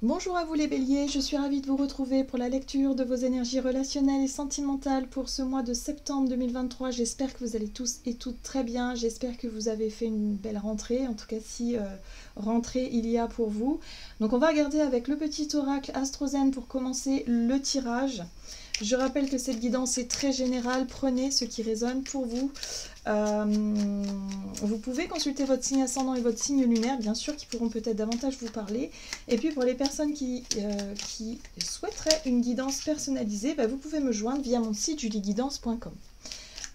Bonjour à vous les béliers, je suis ravie de vous retrouver pour la lecture de vos énergies relationnelles et sentimentales pour ce mois de septembre 2023. J'espère que vous allez tous et toutes très bien, j'espère que vous avez fait une belle rentrée, en tout cas si rentrée il y a pour vous. Donc on va regarder avec le petit oracle AstroZen pour commencer le tirage. Je rappelle que cette guidance est très générale, prenez ce qui résonne pour vous. Vous pouvez consulter votre signe ascendant et votre signe lunaire, bien sûr, qui pourront peut-être davantage vous parler. Et puis pour les personnes qui souhaiteraient une guidance personnalisée, vous pouvez me joindre via mon site julieguidance.com.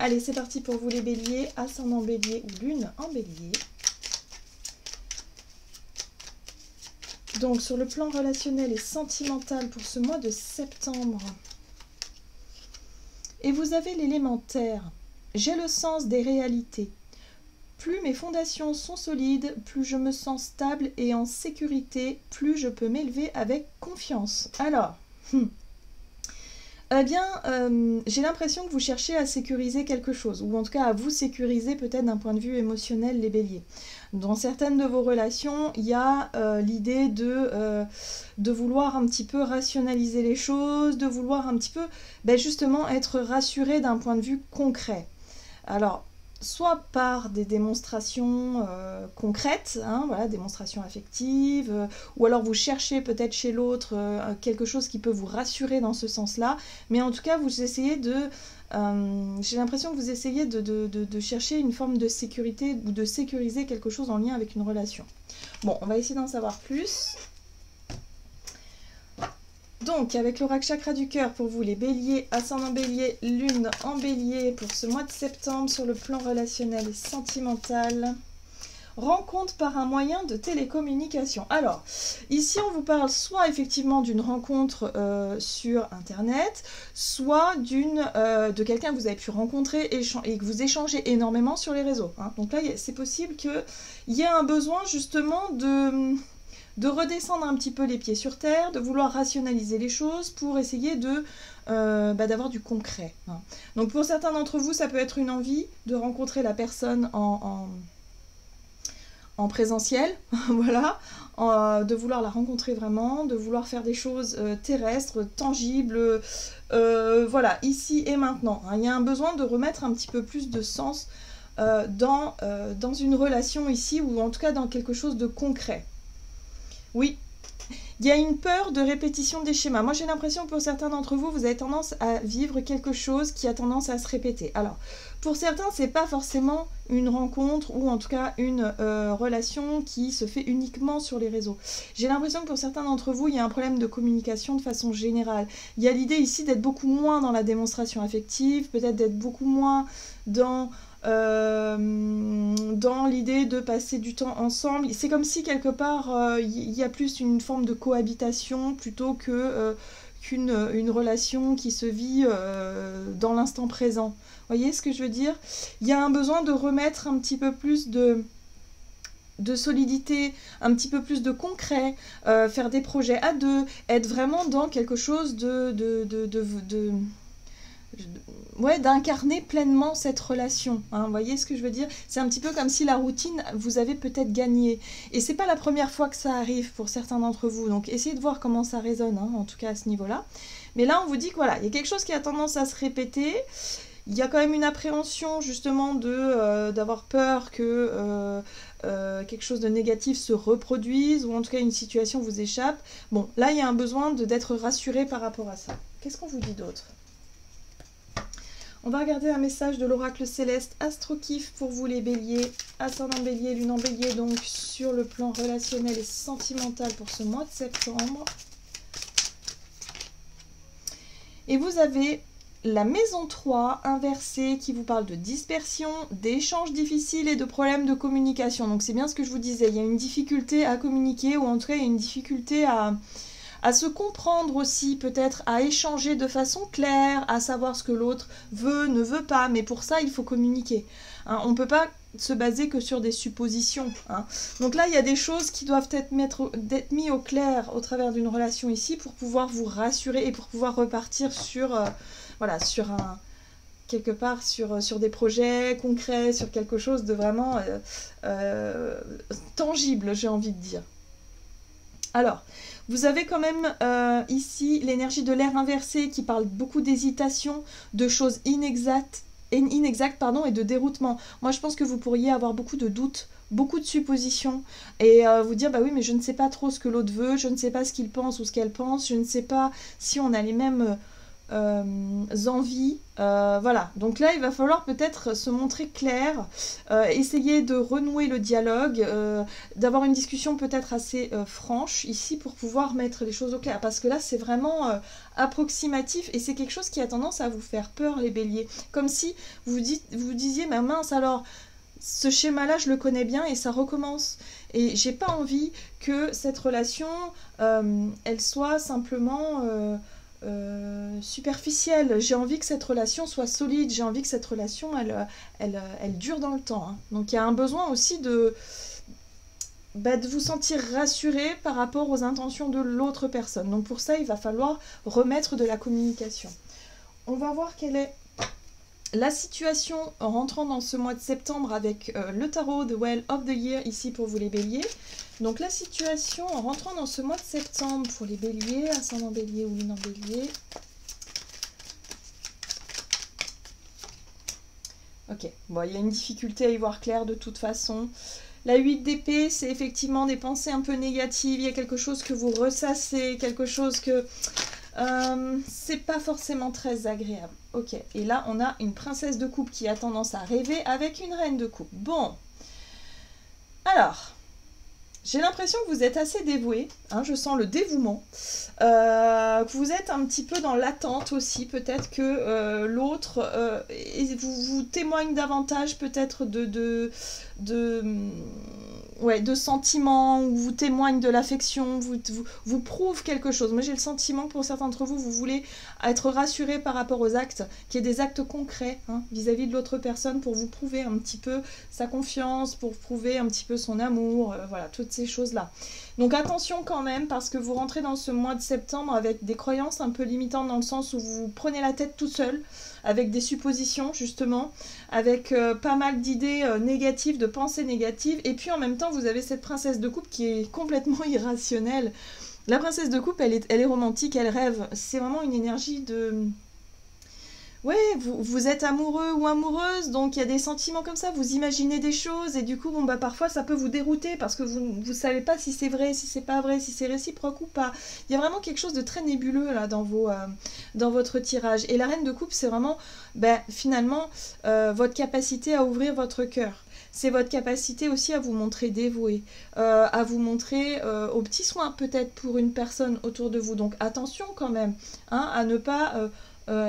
Allez, c'est parti pour vous les béliers, ascendant bélier ou lune en bélier. Donc sur le plan relationnel et sentimental pour ce mois de septembre. Et vous avez l'élémentaire. J'ai le sens des réalités. Plus mes fondations sont solides, plus je me sens stable et en sécurité, plus je peux m'élever avec confiance. Alors, j'ai l'impression que vous cherchez à sécuriser quelque chose, ou en tout cas à vous sécuriser peut-être d'un point de vue émotionnel, les béliers. Dans certaines de vos relations, il y a l'idée de vouloir un petit peu rationaliser les choses, de vouloir un petit peu justement être rassuré d'un point de vue concret. Alors, soit par des démonstrations concrètes, voilà, démonstrations affectives, ou alors vous cherchez peut-être chez l'autre quelque chose qui peut vous rassurer dans ce sens-là, mais en tout cas vous essayez j'ai l'impression que vous essayez de chercher une forme de sécurité ou de sécuriser quelque chose en lien avec une relation. Bon, on va essayer d'en savoir plus. Donc, avec l'oracle chakra du cœur pour vous, les béliers, ascendant bélier, lune en bélier pour ce mois de septembre sur le plan relationnel et sentimental. Rencontre par un moyen de télécommunication. Alors, ici on vous parle soit effectivement d'une rencontre sur internet, soit de quelqu'un que vous avez pu rencontrer et que vous échangez énormément sur les réseaux. Donc là, c'est possible qu'il y ait un besoin justement de redescendre un petit peu les pieds sur terre, de vouloir rationaliser les choses pour essayer d'avoir du concret. Donc pour certains d'entre vous, ça peut être une envie de rencontrer la personne en présentiel, voilà, de vouloir la rencontrer vraiment, de vouloir faire des choses terrestres, tangibles, voilà, ici et maintenant. Il y a un besoin de remettre un petit peu plus de sens dans une relation ici, ou en tout cas dans quelque chose de concret. Oui, il y a une peur de répétition des schémas. Moi, j'ai l'impression que pour certains d'entre vous, vous avez tendance à vivre quelque chose qui a tendance à se répéter. Alors, pour certains, c'est pas forcément une rencontre ou en tout cas une relation qui se fait uniquement sur les réseaux. J'ai l'impression que pour certains d'entre vous, il y a un problème de communication de façon générale. Il y a l'idée ici d'être beaucoup moins dans la démonstration affective, peut-être d'être beaucoup moins dans l'idée de passer du temps ensemble. C'est comme si quelque part il y a plus une forme de cohabitation plutôt qu'une relation qui se vit dans l'instant présent. Vous voyez ce que je veux dire? Il y a un besoin de remettre un petit peu plus de solidité, un petit peu plus de concret, faire des projets à deux, être vraiment dans quelque chose d'incarner pleinement cette relation. Vous voyez ce que je veux dire? C'est un petit peu comme si la routine, vous avez peut-être gagné. Et c'est pas la première fois que ça arrive pour certains d'entre vous. Donc essayez de voir comment ça résonne, en tout cas à ce niveau-là. Mais là, on vous dit que voilà, il y a quelque chose qui a tendance à se répéter. Il y a quand même une appréhension justement d'avoir peur que quelque chose de négatif se reproduise, ou en tout cas une situation vous échappe. Bon, là, il y a un besoin d'être rassuré par rapport à ça. Qu'est-ce qu'on vous dit d'autre? On va regarder un message de l'oracle céleste Astro-Kiff pour vous les béliers, ascendant bélier, lune en bélier, donc sur le plan relationnel et sentimental pour ce mois de septembre. Et vous avez la maison 3 inversée qui vous parle de dispersion, d'échanges difficiles et de problèmes de communication. Donc c'est bien ce que je vous disais, il y a une difficulté à communiquer, ou en tout cas il y a une difficulté à se comprendre aussi, peut-être à échanger de façon claire, à savoir ce que l'autre veut, ne veut pas, mais pour ça il faut communiquer. On ne peut pas se baser que sur des suppositions. Donc là il y a des choses qui doivent être mises au clair au travers d'une relation ici pour pouvoir vous rassurer et pour pouvoir repartir sur quelque part sur des projets concrets, sur quelque chose de vraiment tangible, j'ai envie de dire. Alors, Vous avez quand même ici l'énergie de l'air inversé qui parle beaucoup d'hésitation, de choses inexactes, et de déroutement. Moi, je pense que vous pourriez avoir beaucoup de doutes, beaucoup de suppositions, et vous dire, bah oui, mais je ne sais pas trop ce que l'autre veut, je ne sais pas ce qu'il pense ou ce qu'elle pense, je ne sais pas si on a les mêmes envies. Voilà, donc là, il va falloir peut-être se montrer clair, essayer de renouer le dialogue, d'avoir une discussion peut-être assez franche ici pour pouvoir mettre les choses au clair, parce que là, c'est vraiment approximatif et c'est quelque chose qui a tendance à vous faire peur, les béliers. Comme si vous disiez, mais mince, alors ce schéma-là, je le connais bien et ça recommence. Et j'ai pas envie que cette relation, elle soit simplement superficielle. J'ai envie que cette relation soit solide. J'ai envie que cette relation, elle dure dans le temps. Hein. Donc il y a un besoin aussi de vous sentir rassuré par rapport aux intentions de l'autre personne. Donc pour ça, il va falloir remettre de la communication. On va voir quelle est la situation en rentrant dans ce mois de septembre avec le tarot The Well of the Year ici pour vous les béliers. Donc la situation en rentrant dans ce mois de septembre pour les béliers, ascendant bélier ou lune en bélier. Ok, bon, il y a une difficulté à y voir clair de toute façon. La 8 d'épée, c'est effectivement des pensées un peu négatives. Il y a quelque chose que vous ressassez, quelque chose que... c'est pas forcément très agréable. Ok, et là on a une princesse de coupe qui a tendance à rêver avec une reine de coupe. Bon, alors, j'ai l'impression que vous êtes assez dévoué, hein, je sens le dévouement, que vous êtes un petit peu dans l'attente aussi, peut-être que l'autre vous témoigne davantage peut-être de sentiments, ou vous témoigne de l'affection, vous prouve quelque chose. Moi j'ai le sentiment que pour certains d'entre vous, vous voulez être rassuré par rapport aux actes, qu'il y ait des actes concrets hein, vis-à-vis de l'autre personne pour vous prouver un petit peu sa confiance, pour prouver un petit peu son amour, voilà, toutes ces choses-là. Donc attention quand même, parce que vous rentrez dans ce mois de septembre avec des croyances un peu limitantes dans le sens où vous prenez la tête tout seul, avec des suppositions justement, avec pas mal d'idées négatives, de pensées négatives, et puis en même temps vous avez cette princesse de coupe qui est complètement irrationnelle. La princesse de coupe, elle est romantique, elle rêve, c'est vraiment une énergie de... Ouais, vous êtes amoureux ou amoureuse, donc il y a des sentiments comme ça, vous imaginez des choses, et du coup, bon, parfois ça peut vous dérouter, parce que vous ne savez pas si c'est vrai, si c'est pas vrai, si c'est réciproque ou pas. Il y a vraiment quelque chose de très nébuleux, là, dans votre tirage. Et la reine de coupe, c'est vraiment, finalement, votre capacité à ouvrir votre cœur. C'est votre capacité aussi à vous montrer dévoué, à vous montrer aux petits soins, peut-être, pour une personne autour de vous. Donc, attention quand même, hein, à ne pas...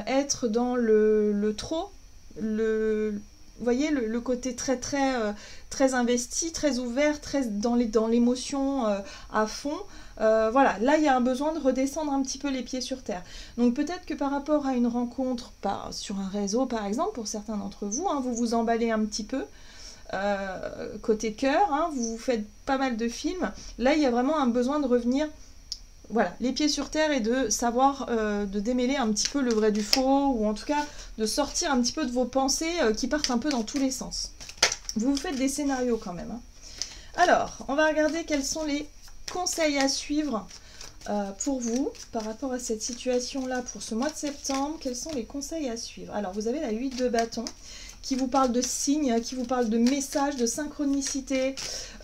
être dans le trop, vous voyez, le côté très investi, très ouvert, très dans l'émotion à fond. Voilà, là il y a un besoin de redescendre un petit peu les pieds sur terre. Donc peut-être que par rapport à une rencontre sur un réseau par exemple, pour certains d'entre vous, hein, vous vous emballez un petit peu. Côté cœur, hein, vous faites pas mal de films. Là il y a vraiment un besoin de revenir... Voilà, les pieds sur terre et de savoir, de démêler un petit peu le vrai du faux, ou en tout cas de sortir un petit peu de vos pensées qui partent un peu dans tous les sens. Vous faites des scénarios quand même. Hein. Alors, on va regarder quels sont les conseils à suivre pour vous par rapport à cette situation-là pour ce mois de septembre. Quels sont les conseils à suivre? Alors, vous avez la 8 de bâton qui vous parle de signes, qui vous parle de messages, de synchronicité,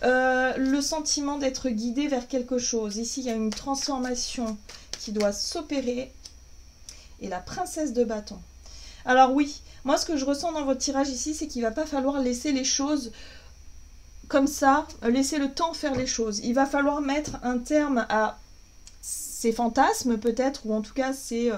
le sentiment d'être guidé vers quelque chose. Ici, il y a une transformation qui doit s'opérer. Et la princesse de bâton. Alors oui, moi ce que je ressens dans votre tirage ici, c'est qu'il ne va pas falloir laisser les choses comme ça, laisser le temps faire les choses. Il va falloir mettre un terme à ces fantasmes peut-être, ou en tout cas c'est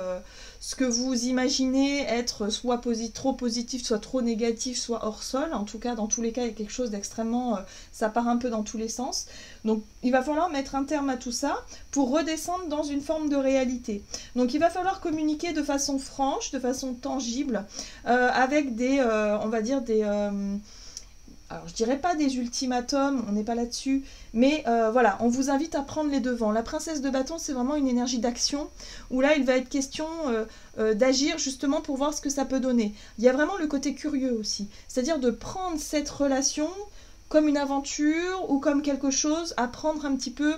ce que vous imaginez être soit trop positif, soit trop négatif, soit hors sol. En tout cas, dans tous les cas, il y a quelque chose d'extrêmement... ça part un peu dans tous les sens. Donc il va falloir mettre un terme à tout ça pour redescendre dans une forme de réalité. Donc il va falloir communiquer de façon franche, de façon tangible, avec des, on va dire, des... alors je dirais pas des ultimatums, on n'est pas là-dessus, mais voilà, on vous invite à prendre les devants. La princesse de bâton, c'est vraiment une énergie d'action, où là il va être question d'agir justement pour voir ce que ça peut donner. Il y a vraiment le côté curieux aussi, c'est-à-dire de prendre cette relation comme une aventure ou comme quelque chose à prendre un petit peu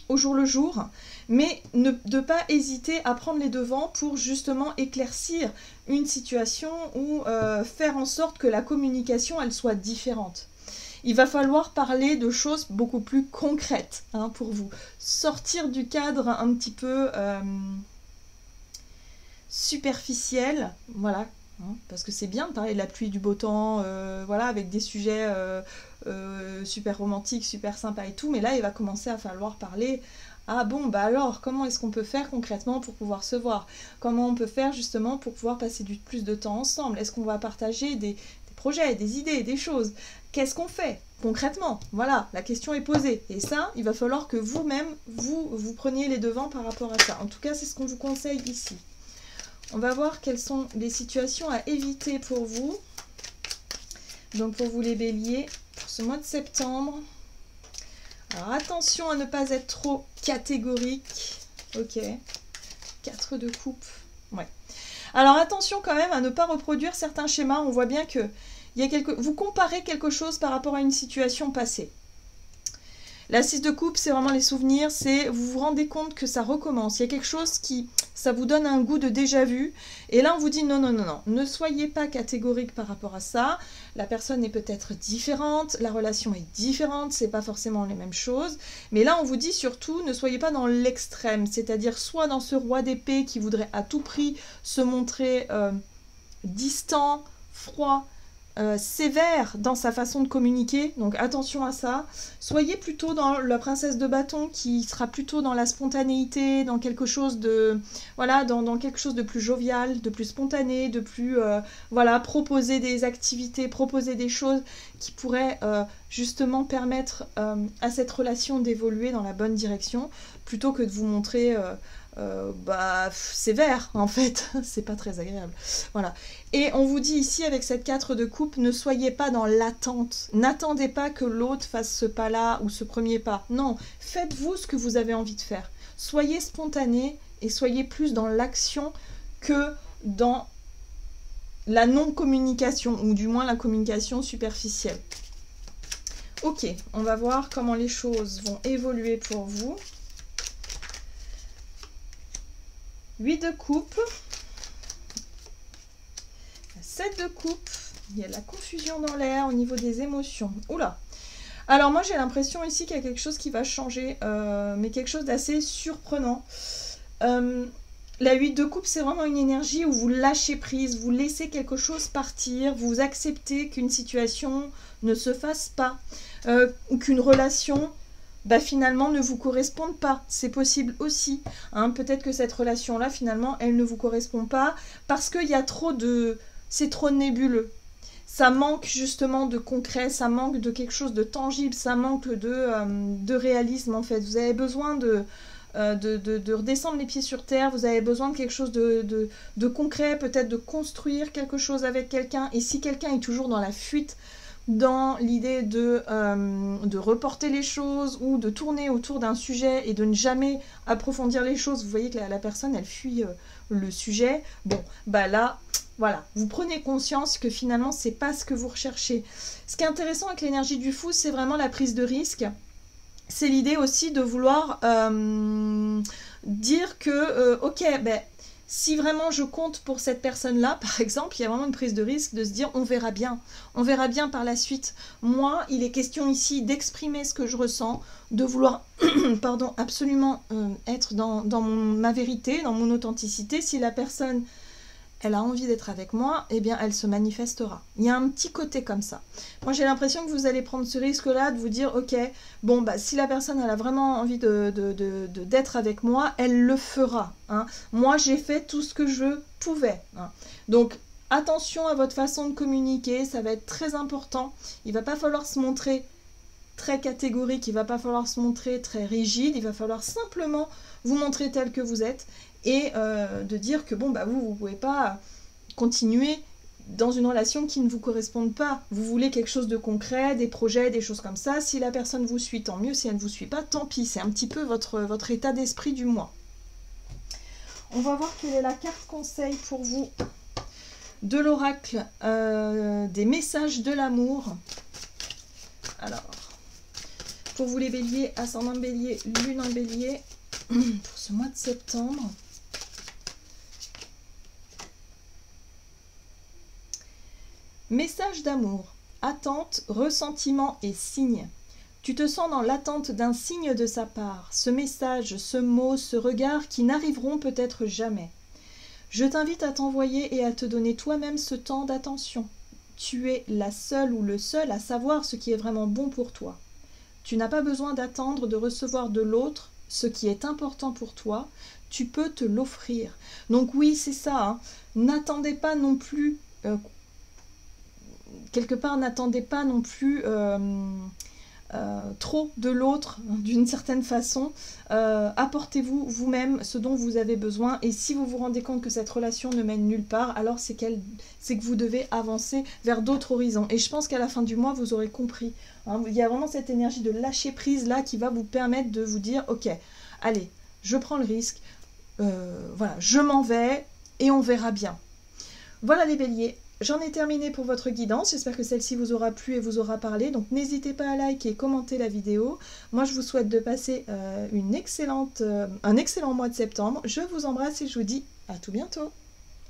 au jour le jour, mais de ne pas hésiter à prendre les devants pour justement éclaircir une situation ou faire en sorte que la communication, elle soit différente. Il va falloir parler de choses beaucoup plus concrètes hein, pour vous. Sortir du cadre un petit peu superficiel, voilà. Hein, parce que c'est bien de parler de la pluie, du beau temps, voilà, avec des sujets super romantiques, super sympas et tout, mais là il va commencer à falloir parler, ah bon, bah alors, comment est-ce qu'on peut faire concrètement pour pouvoir se voir? Comment on peut faire justement pour pouvoir passer plus de temps ensemble? Est-ce qu'on va partager des projets, des idées, des choses? Qu'est-ce qu'on fait concrètement? Voilà, la question est posée. Et ça, il va falloir que vous-même, vous preniez les devants par rapport à ça. En tout cas, c'est ce qu'on vous conseille ici. On va voir quelles sont les situations à éviter pour vous. Donc pour vous les béliers, pour ce mois de septembre. Alors attention à ne pas être trop catégorique. Ok. 4 de coupe. Ouais. Alors attention quand même à ne pas reproduire certains schémas. On voit bien que vous comparez quelque chose par rapport à une situation passée. La 6 de coupe, c'est vraiment les souvenirs, vous vous rendez compte que ça recommence. Il y a quelque chose ça vous donne un goût de déjà-vu. Et là, on vous dit non, non, non, non, ne soyez pas catégorique par rapport à ça. La personne est peut-être différente, la relation est différente, c'est pas forcément les mêmes choses. Mais là, on vous dit surtout, ne soyez pas dans l'extrême, c'est-à-dire soit dans ce roi d'épée qui voudrait à tout prix se montrer distant, froid, sévère dans sa façon de communiquer, donc attention à ça. Soyez plutôt dans la princesse de bâton qui sera plutôt dans la spontanéité, dans quelque chose de voilà, dans quelque chose de plus jovial, de plus spontané, de plus voilà, proposer des activités, proposer des choses qui pourraient justement permettre à cette relation d'évoluer dans la bonne direction, plutôt que de vous montrer sévère en fait, c'est pas très agréable. Voilà. Et on vous dit ici avec cette 4 de coupe, ne soyez pas dans l'attente. N'attendez pas que l'autre fasse ce pas-là ou ce premier pas. Non, faites-vous ce que vous avez envie de faire. Soyez spontané et soyez plus dans l'action que dans la non-communication, ou du moins la communication superficielle. Ok, on va voir comment les choses vont évoluer pour vous. 8 de coupe, 7 de coupe, il y a de la confusion dans l'air au niveau des émotions. Oula! Alors moi j'ai l'impression ici qu'il y a quelque chose qui va changer, mais quelque chose d'assez surprenant. La 8 de coupe, c'est vraiment une énergie où vous lâchez prise, vous laissez quelque chose partir, vous acceptez qu'une situation ne se fasse pas, ou qu'une relation finalement ne vous corresponde pas. C'est possible aussi. Hein. Peut-être que cette relation-là, finalement, elle ne vous correspond pas parce qu'il y a trop de... C'est trop nébuleux. Ça manque justement de concret, ça manque de quelque chose de tangible, ça manque de réalisme en fait. Vous avez besoin de redescendre les pieds sur terre, vous avez besoin de quelque chose de concret, peut-être de construire quelque chose avec quelqu'un. Et si quelqu'un est toujours dans la fuite, dans l'idée de reporter les choses ou de tourner autour d'un sujet et de ne jamais approfondir les choses, vous voyez que la personne, elle fuit le sujet. Bon, là, voilà, vous prenez conscience que finalement, c'est pas ce que vous recherchez. Ce qui est intéressant avec l'énergie du fou, c'est vraiment la prise de risque. C'est l'idée aussi de vouloir dire que, ok, si vraiment je compte pour cette personne-là, par exemple, il y a vraiment une prise de risque de se dire on verra bien par la suite. Moi, il est question ici d'exprimer ce que je ressens, de vouloir pardon, absolument être dans ma vérité, dans mon authenticité. Si la personne, elle a envie d'être avec moi, eh bien, elle se manifestera. Il y a un petit côté comme ça. Moi, j'ai l'impression que vous allez prendre ce risque-là, de vous dire, ok, bon, si la personne, elle a vraiment envie d'être avec moi, elle le fera. Hein. Moi, j'ai fait tout ce que je pouvais. Hein. Donc, attention à votre façon de communiquer, ça va être très important. Il ne va pas falloir se montrer très catégorique, il ne va pas falloir se montrer très rigide, il va falloir simplement vous montrer tel que vous êtes. Et de dire que bon, vous ne pouvez pas continuer dans une relation qui ne vous corresponde pas. Vous voulez quelque chose de concret, des projets, des choses comme ça. Si la personne vous suit, tant mieux. Si elle ne vous suit pas, tant pis. C'est un petit peu votre état d'esprit du mois. On va voir quelle est la carte conseil pour vous de l'oracle des messages de l'amour. Alors, pour vous les béliers, ascendant bélier, lune en bélier, pour ce mois de septembre. Message d'amour, attente, ressentiment et signe. Tu te sens dans l'attente d'un signe de sa part, ce message, ce mot, ce regard qui n'arriveront peut-être jamais. Je t'invite à t'envoyer et à te donner toi-même ce temps d'attention. Tu es la seule ou le seul à savoir ce qui est vraiment bon pour toi. Tu n'as pas besoin d'attendre de recevoir de l'autre ce qui est important pour toi. Tu peux te l'offrir. Donc oui, c'est ça. Hein. N'attendez pas non plus... quelque part, n'attendez pas non plus trop de l'autre, d'une certaine façon. Apportez-vous vous-même ce dont vous avez besoin, et si vous vous rendez compte que cette relation ne mène nulle part, alors c'est que vous devez avancer vers d'autres horizons. Et je pense qu'à la fin du mois, vous aurez compris. Hein, il y a vraiment cette énergie de lâcher prise là qui va vous permettre de vous dire, ok, allez, je prends le risque, voilà, je m'en vais et on verra bien. Voilà les béliers. J'en ai terminé pour votre guidance, j'espère que celle-ci vous aura plu et vous aura parlé, donc n'hésitez pas à liker et commenter la vidéo. Moi je vous souhaite de passer un excellent mois de septembre, je vous embrasse et je vous dis à tout bientôt.